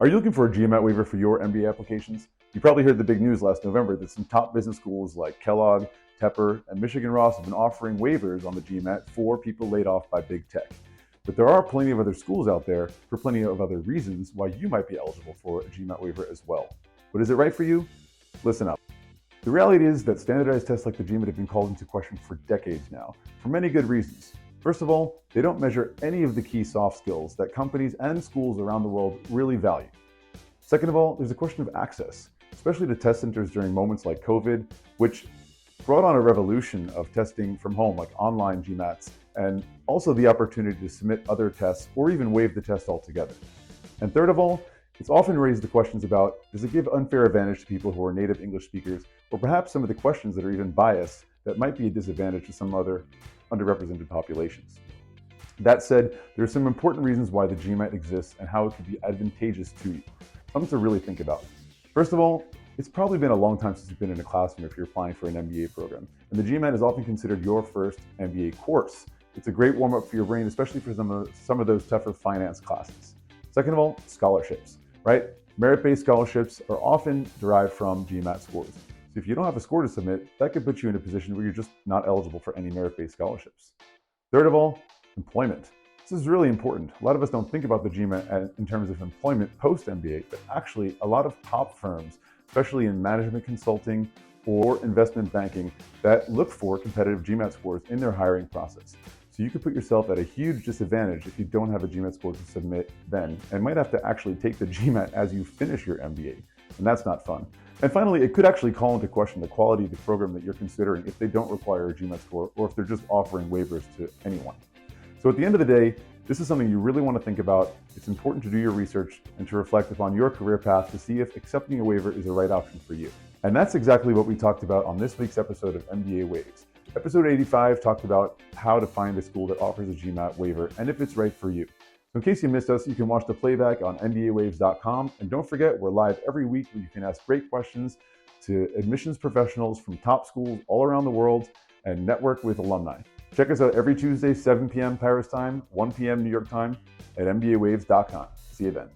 Are you looking for a GMAT waiver for your MBA applications? You probably heard the big news last November that some top business schools like Kellogg, Tepper, and Michigan Ross have been offering waivers on the GMAT for people laid off by big tech. But there are plenty of other schools out there for plenty of other reasons why you might be eligible for a GMAT waiver as well. But is it right for you? Listen up. The reality is that standardized tests like the GMAT have been called into question for decades now, for many good reasons. First of all, they don't measure any of the key soft skills that companies and schools around the world really value. Second of all, there's a question of access, especially to test centers during moments like COVID, which brought on a revolution of testing from home, like online GMATs, and also the opportunity to submit other tests or even waive the test altogether. And third of all, it's often raised the questions about, does it give unfair advantage to people who are native English speakers, or perhaps some of the questions that are even biased that might be a disadvantage to some other underrepresented populations. That said, there are some important reasons why the GMAT exists and how it could be advantageous to you. Something to really think about. First of all, it's probably been a long time since you've been in a classroom if you're applying for an MBA program, and the GMAT is often considered your first MBA course. It's a great warm-up for your brain, especially for some of those tougher finance classes. Second of all, scholarships, right? Merit-based scholarships are often derived from GMAT scores. So if you don't have a score to submit, that could put you in a position where you're just not eligible for any merit-based scholarships. Third of all, employment. This is really important. A lot of us don't think about the GMAT in terms of employment post-MBA, but actually a lot of top firms, especially in management consulting or investment banking, that look for competitive GMAT scores in their hiring process. So you could put yourself at a huge disadvantage if you don't have a GMAT score to submit then, and might have to actually take the GMAT as you finish your MBA, and that's not fun. And finally, it could actually call into question the quality of the program that you're considering if they don't require a GMAT score or if they're just offering waivers to anyone. So at the end of the day, this is something you really want to think about. It's important to do your research and to reflect upon your career path to see if accepting a waiver is the right option for you. And that's exactly what we talked about on this week's episode of MBA Waves. Episode 85 talked about how to find a school that offers a GMAT waiver and if it's right for you. So in case you missed us, you can watch the playback on MBAwaves.com. And don't forget, we're live every week where you can ask great questions to admissions professionals from top schools all around the world and network with alumni. Check us out every Tuesday, 7 p.m. Paris time, 1 p.m. New York time at MBAwaves.com. See you then.